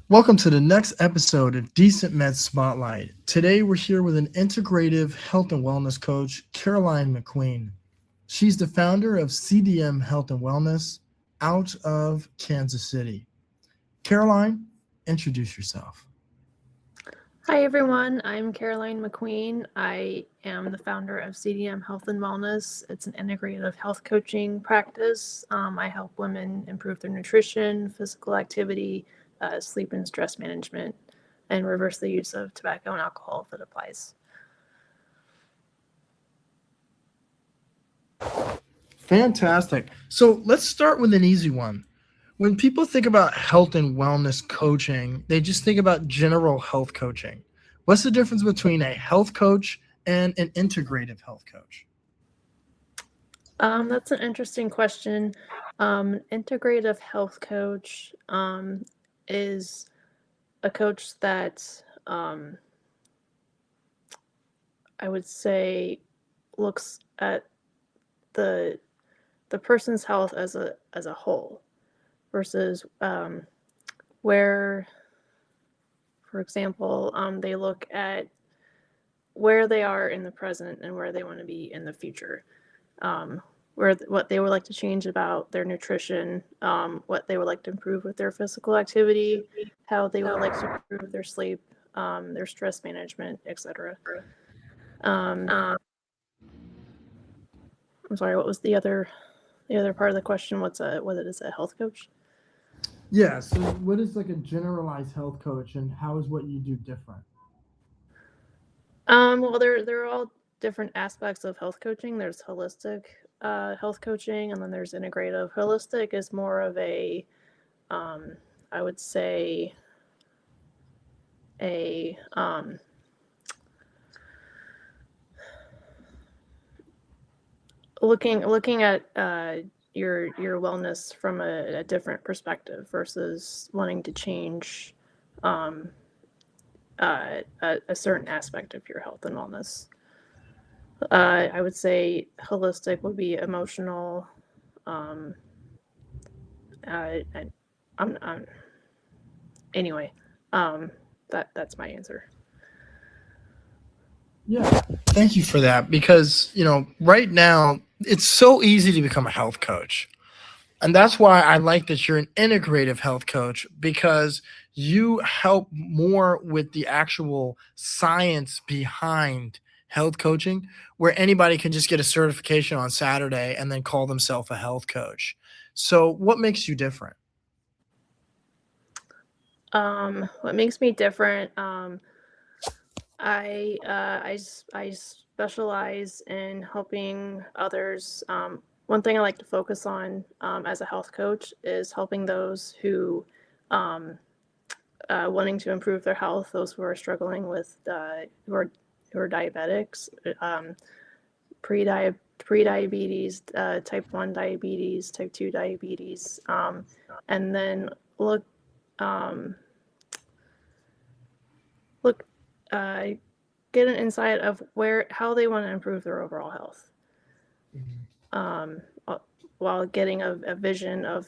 Welcome to the next episode of DecentMed Spotlight. Today we're here with an integrative health and wellness coach, Caroline McQueen. She's the founder of CDM Health and Wellness out of Kansas City. Caroline, introduce yourself. Hi everyone, I'm Caroline McQueen. I am the founder of CDM Health and Wellness. It's an integrative health coaching practice. I help women improve their nutrition, physical activity, sleep and stress management, and reverse the use of tobacco and alcohol if it applies. Fantastic. So let's start with an easy one. When people think about health and wellness coaching, they just think about general health coaching. What's the difference between a health coach and an integrative health coach? That's an interesting question. Integrative health coach is a coach that I would say looks at the person's health as a whole versus where, for example, they look at where they are in the present and where they want to be in the future. What they would like to change about their nutrition, what they would like to improve with their physical activity, how they would like to improve their sleep, their stress management, etc. I'm sorry, what was the other part of the question? What it is a health coach? Yeah, so what is like a generalized health coach and how is what you do different? Well, they're all different aspects of health coaching. There's holistic health coaching, and then there's integrative. Holistic is more of a, I would say, a looking at your wellness from a different perspective versus wanting to change a certain aspect of your health and wellness. I would say holistic would be emotional. I, I'm anyway. That's my answer. Yeah, thank you for that because, right now it's so easy to become a health coach. And that's why I like that you're an integrative health coach because you help more with the actual science behind health coaching, where anybody can just get a certification on Saturday and then call themselves a health coach. So, what makes you different? What makes me different? I specialize in helping others. One thing I like to focus on as a health coach is helping those who um, wanting to improve their health, those who are struggling with who are diabetics, pre-diabetes, type 1 diabetes, type 2 diabetes, and then look um, look get an insight of how they want to improve their overall health, um, while getting a vision of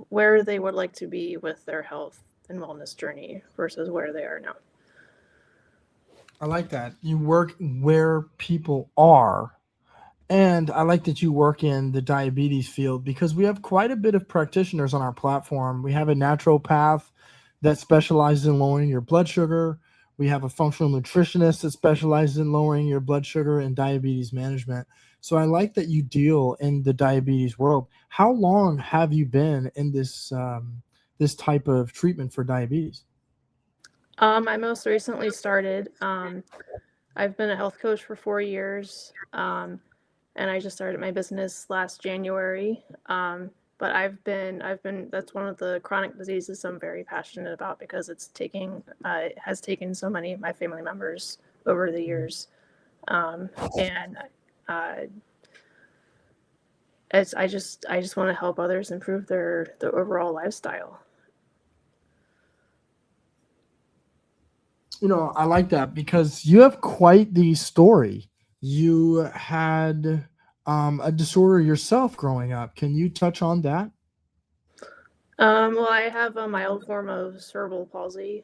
where they would like to be with their health and wellness journey versus where they are now. I like that. You work where people are. And I like that you work in the diabetes field because we have quite a bit of practitioners on our platform. We have a naturopath that specializes in lowering your blood sugar. We have a functional nutritionist that specializes in lowering your blood sugar and diabetes management. So I like that you deal in the diabetes world. How long have you been in this type of treatment for diabetes? I most recently started. I've been a health coach for 4 years, and I just started my business last January. But that's one of the chronic diseases I'm very passionate about because it has taken so many of my family members over the years, and uh, I just want to help others improve their overall lifestyle. I like that because you have quite the story. You had a disorder yourself growing up. Can you touch on that? Well, I have a mild form of cerebral palsy.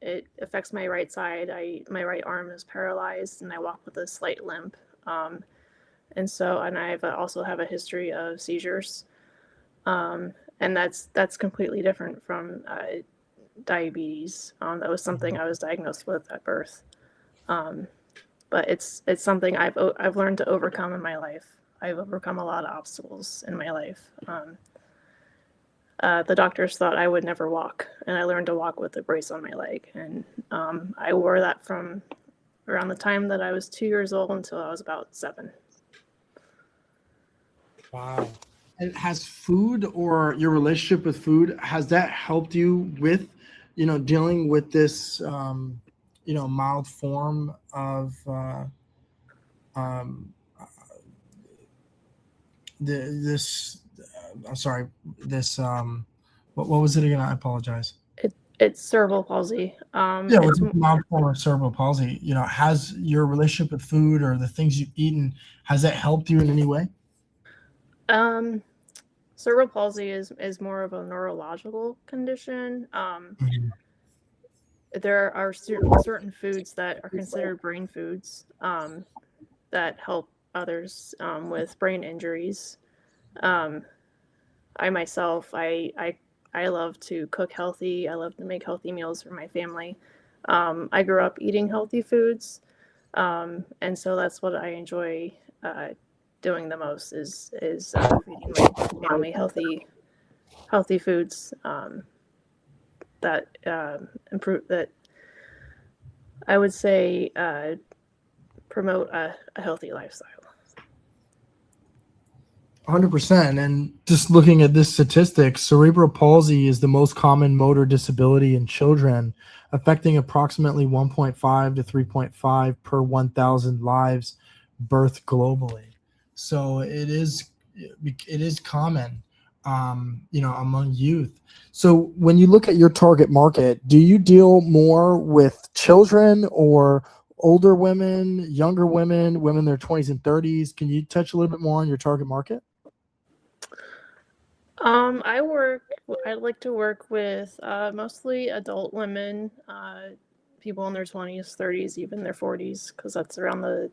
It affects my right side. My right arm is paralyzed, and I walk with a slight limp. Um, and I've also have a history of seizures. And that's completely different from diabetes. That was something I was diagnosed with at birth. Um, but it's something I've learned to overcome in my life. I've overcome a lot of obstacles in my life. The doctors thought I would never walk, and I learned to walk with a brace on my leg. And I wore that from around the time that I was 2 years old until I was about 7. Wow. And has food or your relationship with food, has that helped you with, dealing with this, mild form of um, this, I'm sorry, this, what was it again? I apologize. It's cerebral palsy. Yeah, with mild form of cerebral palsy, has your relationship with food or the things you've eaten, has that helped you in any way? um, cerebral palsy is more of a neurological condition. Mhm. There are certain foods that are considered brain foods that help others with brain injuries. Um, I myself, I love to cook healthy. I love to make healthy meals for my family. I grew up eating healthy foods, and so that's what I enjoy uh, doing the most is feeding my family healthy foods that improve that I would say promote a healthy lifestyle. 100%. And just looking at this statistic, cerebral palsy is the most common motor disability in children, affecting approximately 1.5 to 3.5 per 1,000 lives birthed globally. So it is common, among youth. So when you look at your target market, do you deal more with children or older women, younger women, women in their 20s and 30s? Can you touch a little bit more on your target market? I work. I like to work with mostly adult women, people in their 20s, 30s, even their 40s, because that's around the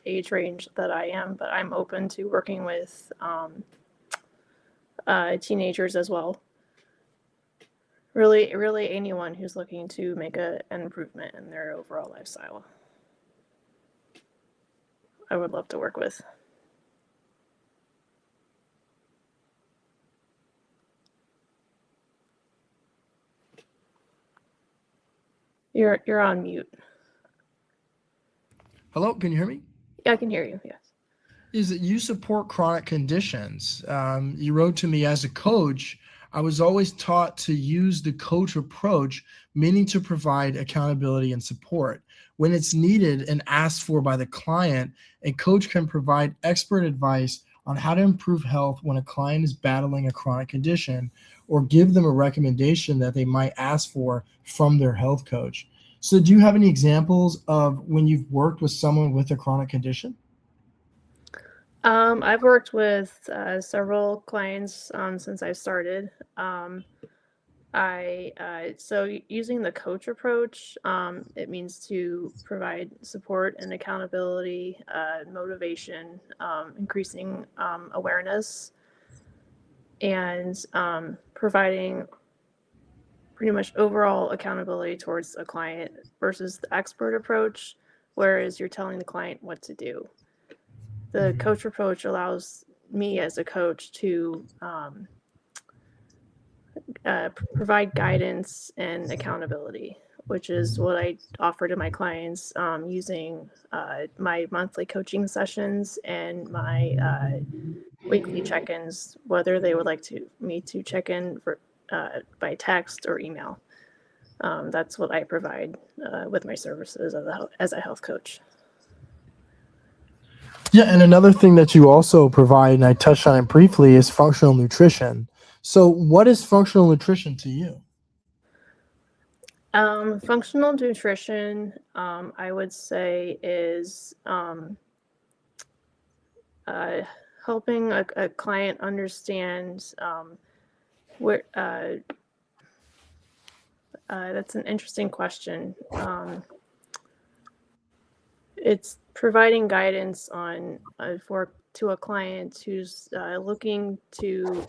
age range that I am. But I'm open to working with teenagers as well. Really, really anyone who's looking to make an improvement in their overall lifestyle, I would love to work with. You're on mute. Hello, can you hear me? Yeah, I can hear you. Yes. Is that you support chronic conditions. You wrote to me as a coach. I was always taught to use the coach approach, meaning to provide accountability and support. When it's needed and asked for by the client, a coach can provide expert advice on how to improve health when a client is battling a chronic condition or give them a recommendation that they might ask for from their health coach. So, do you have any examples of when you've worked with someone with a chronic condition? I've worked with several clients since I started. Using the coach approach, it means to provide support and accountability, motivation, increasing awareness, and providing pretty much overall accountability towards a client versus the expert approach, whereas you're telling the client what to do. The Mhm. coach approach allows me as a coach to provide guidance and accountability, which is what I offer to my clients using my monthly coaching sessions and my weekly check-ins, whether they would like me to check in by text or email. That's what I provide with my services as a health coach. Yeah, and another thing that you also provide, and I touched on it briefly, is functional nutrition. So, what is functional nutrition to you? Functional nutrition, I would say, is uh, helping a client understand where that's an interesting question. It's providing guidance on to a client who's looking to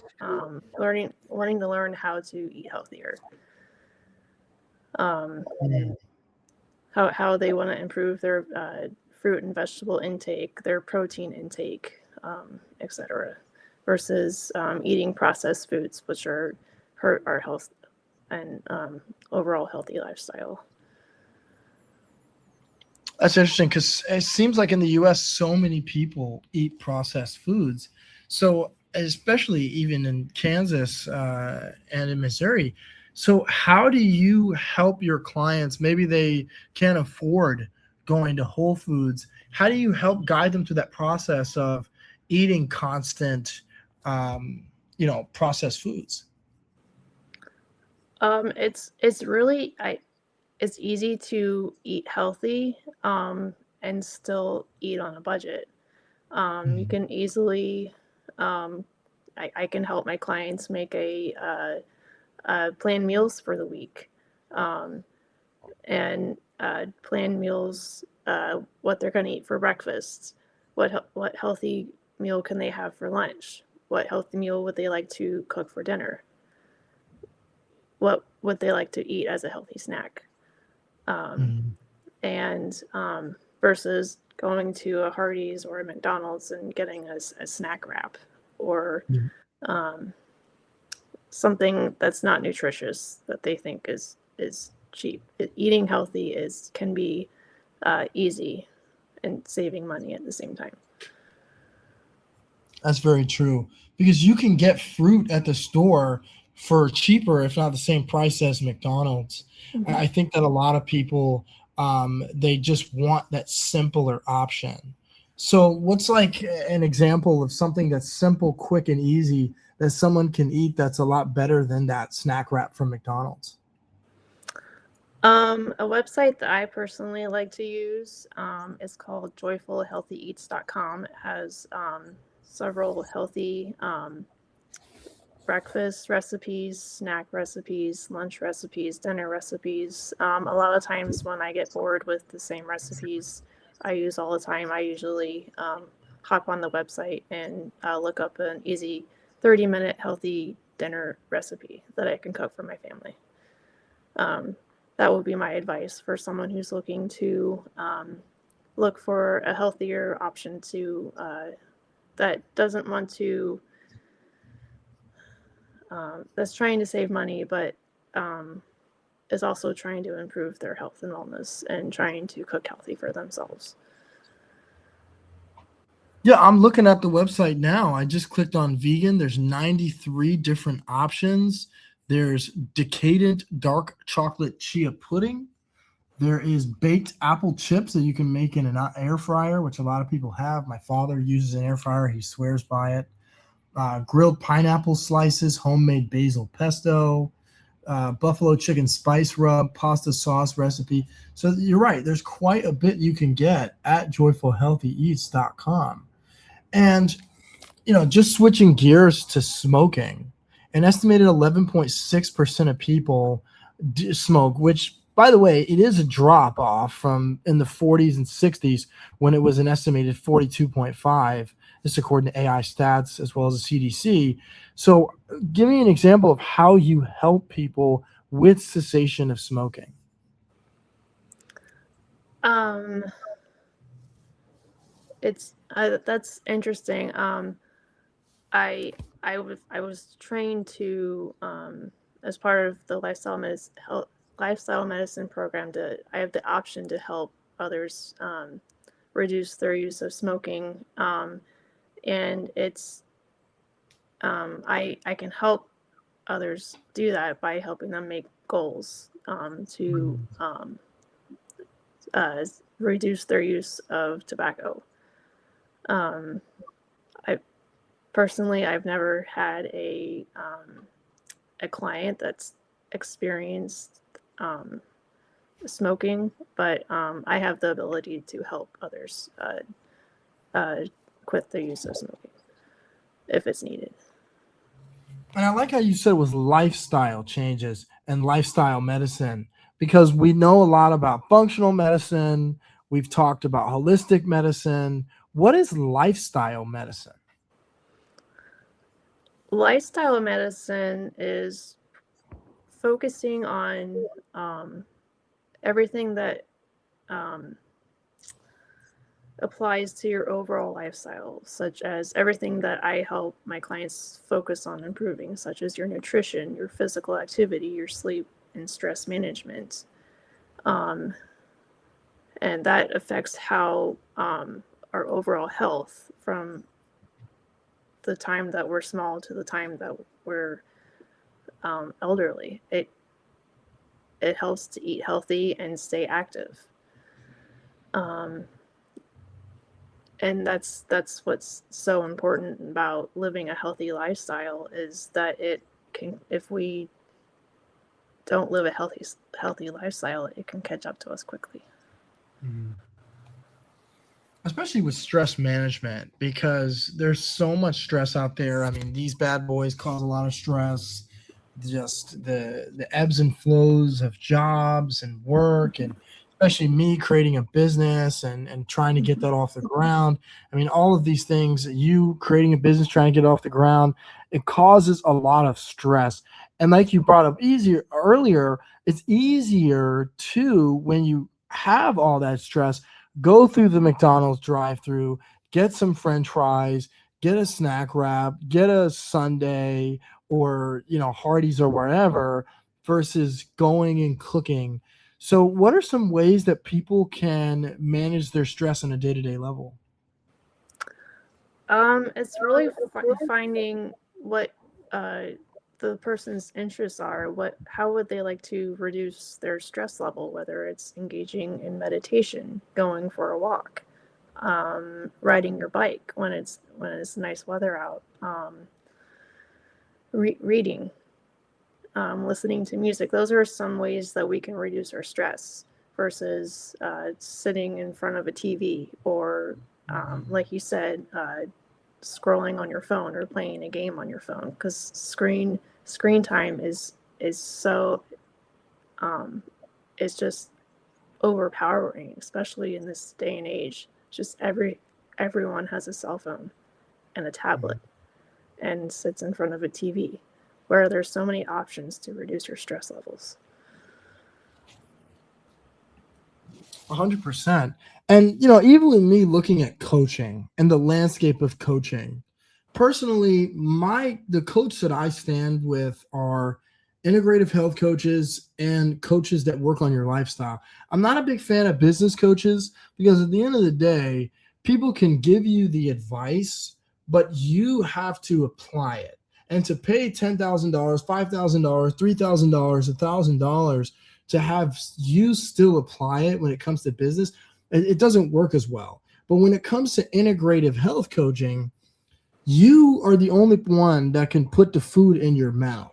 wanting to learn how to eat healthier. How they want to improve their fruit and vegetable intake, their protein intake, etc., versus eating processed foods, which hurt our health and overall healthy lifestyle. That's interesting because it seems like in the US, so many people eat processed foods. So, especially even in Kansas and in Missouri. So, how do you help your clients? Maybe they can't afford going to Whole Foods. How do you help guide them through that process of eating constant, processed foods? It's really it's easy to eat healthy and still eat on a budget. You can easily, I can help my clients make plan meals for the week, and plan meals, what they're going to eat for breakfast, what healthy meal can they have for lunch, what healthy meal would they like to cook for dinner, what would they like to eat as a healthy snack. And versus going to a Hardee's or a McDonald's and getting a snack wrap or something that's not nutritious that they think is cheap. Eating healthy can be easy and saving money at the same time. That's very true because you can get fruit at the store for cheaper, if not the same price as McDonald's. Mm-hmm. I think that a lot of people they just want that simpler option. So, what's like an example of something that's simple, quick, and easy that someone can eat that's a lot better than that snack wrap from McDonald's? A website that I personally like to use is called joyfulhealthyeats.com. It has several healthy breakfast recipes, snack recipes, lunch recipes, dinner recipes. A lot of times when I get bored with the same recipes I use all the time, I usually hop on the website and look up an easy 30-minute healthy dinner recipe that I can cook for my family. That would be my advice for someone who's looking to look for a healthier option to that doesn't want to that's trying to save money, but is also trying to improve their health and wellness and trying to cook healthy for themselves. Yeah, I'm looking at the website now. I just clicked on vegan. There's 93 different options. There's decadent dark chocolate chia pudding. There is baked apple chips that you can make in an air fryer, which a lot of people have. My father uses an air fryer. He swears by it. Grilled pineapple slices, homemade basil pesto, buffalo chicken spice rub, pasta sauce recipe. So you're right. There's quite a bit you can get at joyfulhealthyeats.com. And, just switching gears to smoking, an estimated 11.6% of people smoke, which, by the way, it is a drop off from in the 40s and 60s when it was an estimated 42.5. This according to AI stats as well as the CDC. So give me an example of how you help people with cessation of smoking. It's that's interesting. I was trained to as part of the lifestyle medicine program I have the option to help others reduce their use of smoking, and it's I can help others do that by helping them make goals to reduce their use of tobacco. I personally, I've never had a client that's experienced smoking, but I have the ability to help others quit the use of smoking if it's needed. And I like how you said it was lifestyle changes and lifestyle medicine because we know a lot about functional medicine. We've talked about holistic medicine. What is lifestyle medicine? Lifestyle medicine is focusing on everything that um, applies to your overall lifestyle, such as everything that I help my clients focus on improving, such as your nutrition, your physical activity, your sleep, and stress management. Um, and that affects how our overall health from the time that we're small to the time that we're elderly. It helps to eat healthy and stay active. Um, and that's what's so important about living a healthy lifestyle is that it can, if we don't live a healthy lifestyle, it can catch up to us quickly. Mhm. Especially with stress management because there's so much stress out there. I mean, these bad boys cause a lot of stress. Just the ebbs and flows of jobs and work, and especially me creating a business and trying to get that off the ground. I mean, all of these things, you creating a business, trying to get it off the ground, it causes a lot of stress. And like you brought up easier earlier, it's easier to when you have all that stress go through the McDonald's drive-through, get some French fries, get a snack wrap, get a sundae, or Hardee's or wherever, versus going and cooking. So, what are some ways that people can manage their stress on a day-to-day level? It's really finding what uh, the person's interests are. How would they like to reduce their stress level? Whether it's engaging in meditation, going for a walk, riding your bike when it's nice weather out, reading, listening to music. Those are some ways that we can reduce our stress versus sitting in front of a TV or, like you said, scrolling on your phone or playing a game on your phone because screen time is so um, it's just overpowering, especially in this day and age. Just everyone has a cell phone and a tablet and sits in front of a TV where there's so many options to reduce your stress levels. 100%. And even with me looking at coaching and the landscape of coaching, personally, the coach that I stand with are integrative health coaches and coaches that work on your lifestyle. I'm not a big fan of business coaches because at the end of the day, people can give you the advice, but you have to apply it. And to pay $10,000, $5,000, $3,000, $1,000 to have you still apply it when it comes to business, it doesn't work as well. But when it comes to integrative health coaching, you are the only one that can put the food in your mouth.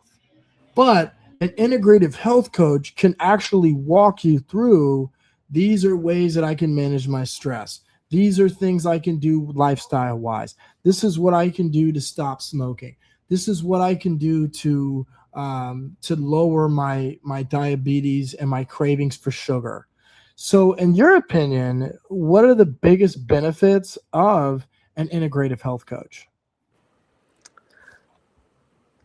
But an integrative health coach can actually walk you through these are ways that I can manage my stress. These are things I can do lifestyle wise. This is what I can do to stop smoking. This is what I can do to lower my diabetes and my cravings for sugar. So, in your opinion, what are the biggest benefits of an integrative health coach?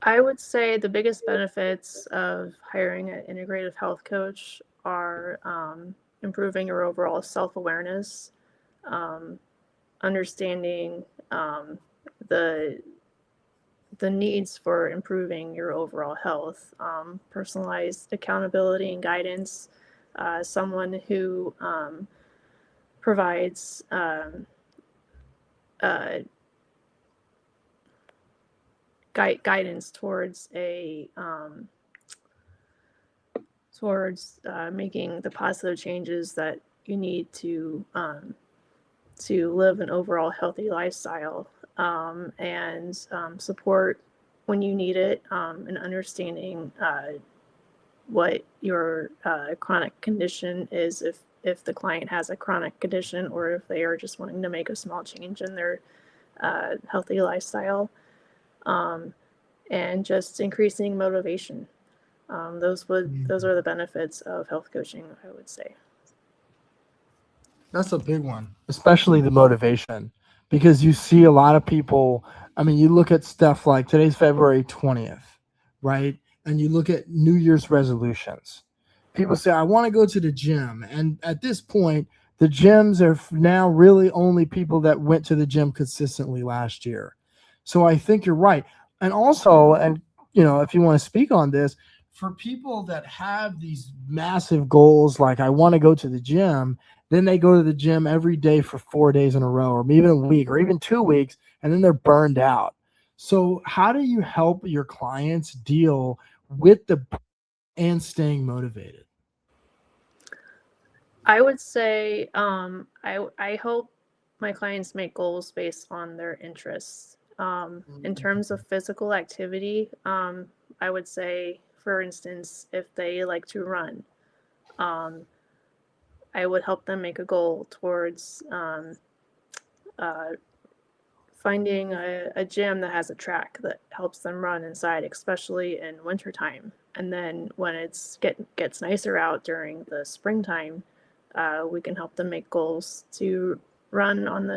I would say the biggest benefits of hiring an integrative health coach are improving your overall self awareness, um, understanding the the needs for improving your overall health, personalized accountability and guidance, someone who provides uh, guidance towards making the positive changes that you need to live an overall healthy lifestyle, and support when you need it, and understanding what your chronic condition is, if the client has a chronic condition or if they are just wanting to make a small change in their healthy lifestyle. Um, and just increasing motivation. Those are the benefits of health coaching, I would say. That's a big one, especially the motivation, because you see a lot of people. I mean, you look at stuff like today's February 20th, right? And you look at New Year's resolutions. People say, I want to go to the gym. And at this point, the gyms are now really only people that went to the gym consistently last year. So I think you're right. And also, and if you want to speak on this, for people that have these massive goals, like I want to go to the gym, then they go to the gym every day for 4 days in a row, or even a week, or even 2 weeks, and then they're burned out. So, how do you help your clients deal with the and staying motivated? I would say I hope my clients make goals based on their interests. In terms of physical activity, I would say, for instance, if they like to run, um, I would help them make a goal towards uh, finding a gym that has a track that helps them run inside, especially in wintertime. And then when gets nicer out during the springtime, we can help them make goals to run on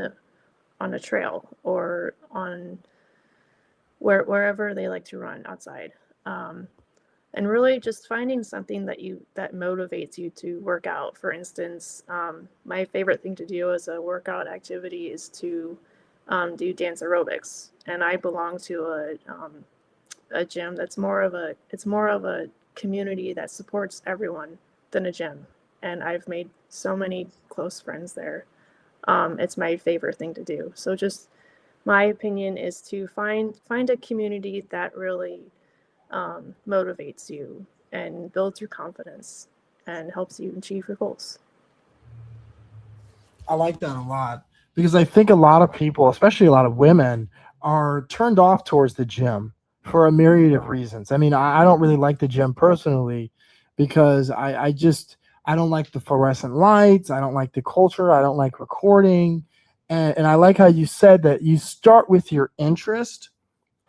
a trail or on wherever they like to run outside. And really just finding something that motivates you to work out. For instance, my favorite thing to do as a workout activity is to do dance aerobics, and I belong to a gym that's more of a community that supports everyone than a gym, and I've made so many close friends there. It's my favorite thing to do. So just my opinion is to find a community that really motivates you and builds your confidence and helps you achieve your goals. I like that a lot because I think a lot of people, especially a lot of women, are turned off towards the gym for a myriad of reasons. I mean, I don't really like the gym personally because I don't like the fluorescent lights. I don't like the culture. I don't like recording. And I like how you said that you start with your interest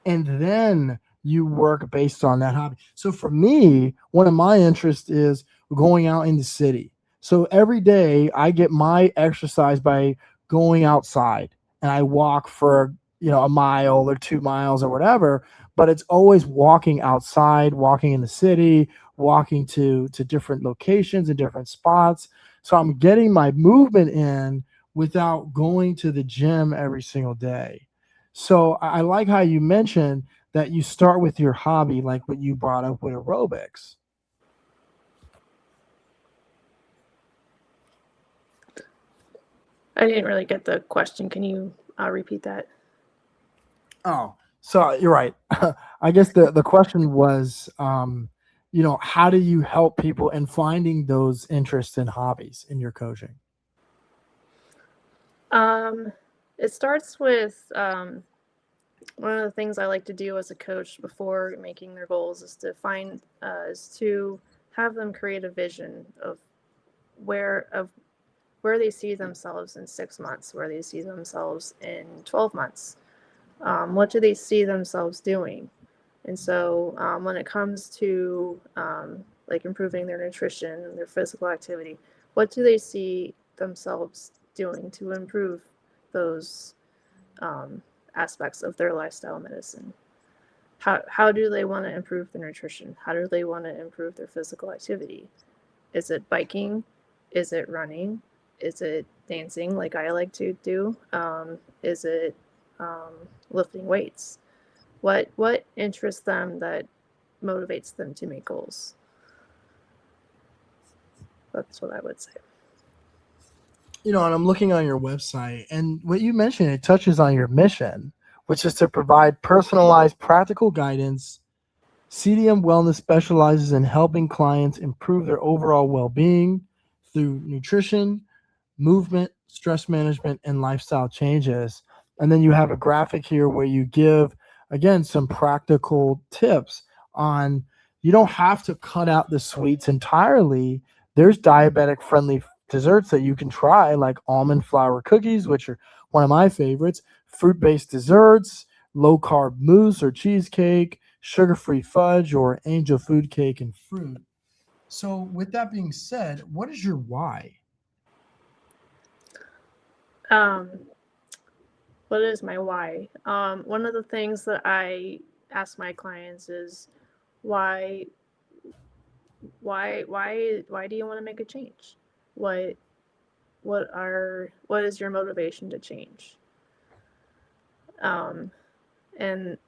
and then you work based on that hobby. So for me, one of my interests is going out in the city. So every day I get my exercise by going outside and I walk for, a mile or 2 miles or whatever, but it's always walking outside, walking in the city, walking to different locations and different spots. So I'm getting my movement in without going to the gym every single day. So I like how you mentioned that you start with your hobby, like what you brought up with aerobics. I didn't really get the question. Can you repeat that? Oh, so you're right. I guess the question was, how do you help people in finding those interests and hobbies in your coaching? It starts with one of the things I like to do as a coach before making their goals is to have them create a vision of where they see themselves in 6 months, where they see themselves in 12 months. What do they see themselves doing? And so when it comes to like improving their nutrition and their physical activity, what do they see themselves doing to improve those aspects of their lifestyle medicine? How do they want to improve their nutrition? How do they want to improve their physical activity? Is it biking? Is it running? Is it dancing like I like to do? Is it lifting weights? What interests them that motivates them to make goals? That's what I would say. And I'm looking on your website, and what you mentioned, it touches on your mission, which is to provide personalized, practical guidance. CDM Wellness specializes in helping clients improve their overall well-being through nutrition, movement, stress management, and lifestyle changes. And then you have a graphic here where you give, again, some practical tips on you don't have to cut out the sweets entirely. There's diabetic friendly desserts that you can try, like almond flour cookies, which are one of my favorites, fruit based desserts, low carb mousse or cheesecake, sugar-free fudge or angel food cake and fruit. So, with that being said, what is your why? Um, what is my why? One of the things that I ask my clients is why why do you want to make a change? What what is your motivation to change? Um, and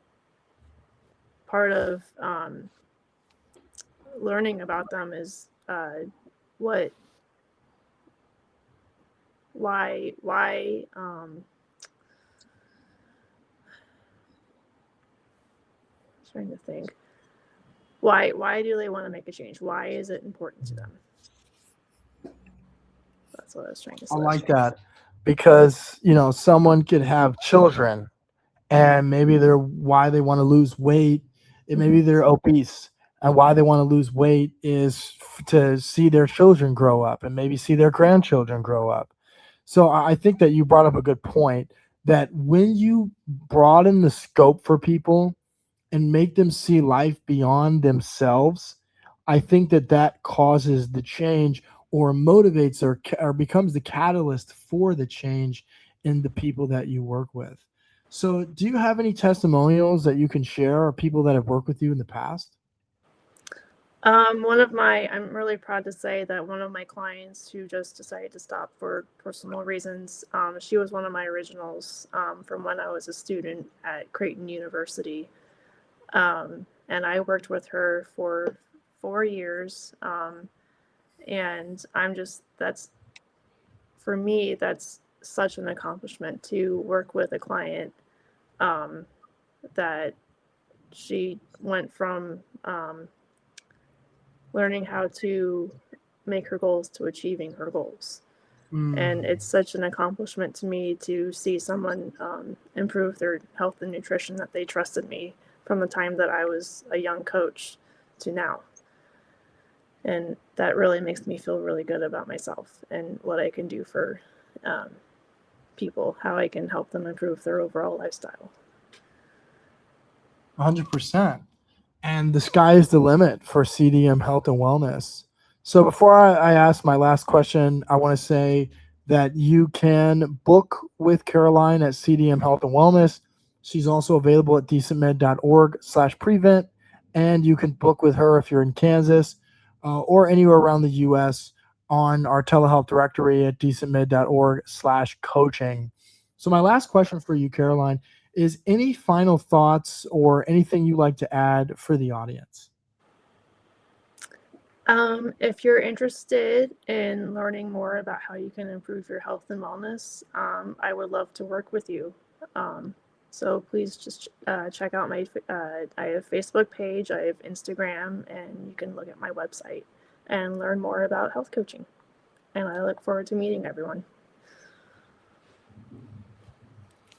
part of learning about them is what why trying to think why do they want to make a change? Why is it important to them? That's what I was trying to I say. like that because, someone could have children and maybe they're why they want to lose weight, and maybe they're obese. And why they want to lose weight is to see their children grow up and maybe see their grandchildren grow up. So I think that you brought up a good point that when you broaden the scope for people and make them see life beyond themselves, I think that that causes the change or motivates or becomes the catalyst for the change in the people that you work with. So, do you have any testimonials that you can share or people that have worked with you in the past? I'm really proud to say that one of my clients who just decided to stop for personal reasons, she was one of my originals from when I was a student at Creighton University. And I worked with her for 4 years. And for me, that's such an accomplishment to work with a client um, that she went from learning how to make her goals to achieving her goals. And it's such an accomplishment to me to see someone improve their health and nutrition that they trusted me from the time that I was a young coach to now. And that really makes me feel really good about myself and what I can do for people, how I can help them improve their overall lifestyle. 100%. And the sky is the limit for CDM health and wellness. So before I ask my last question, I want to say that you can book with Caroline at CDM Health and Wellness. She's also available at decentmed.org/prevent. And you can book with her if you're in Kansas or anywhere around the U.S. on our telehealth directory at decentmed.org/coaching. So my last question for you, Caroline, is any final thoughts or anything you'd like to add for the audience? If you're interested in learning more about how you can improve your health and wellness, I would love to work with you. So please just check out my, I have Facebook page, I have Instagram, and you can look at my website and learn more about health coaching. And I look forward to meeting everyone.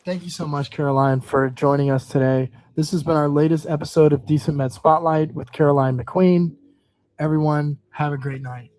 Thank you so much, Caroline, for joining us today. This has been our latest episode of DecentMed Spotlight with Caroline McQueen. Everyone, have a great night.